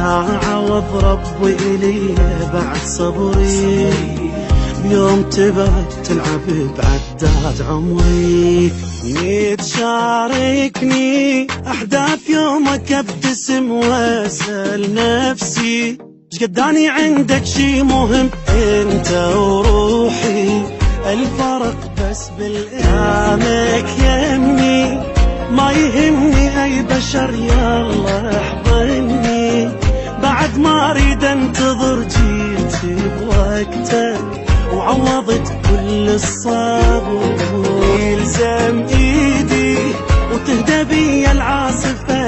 عوض ربي إلي بعد صبري، بيوم تبعد تلعب بعداد عمري. تشاركني أحداث يومك ابتسم واسأل نفسي، شقداني عندك شي مهم انت وروحي، الفرق بس بالإيامك يمي، ما يهمني أي بشر يلا احضني، بعد ما أريد انتظر جيت بوقتك وعوضت كل الصبر. يلزم ايدي وتهدى بي العاصفة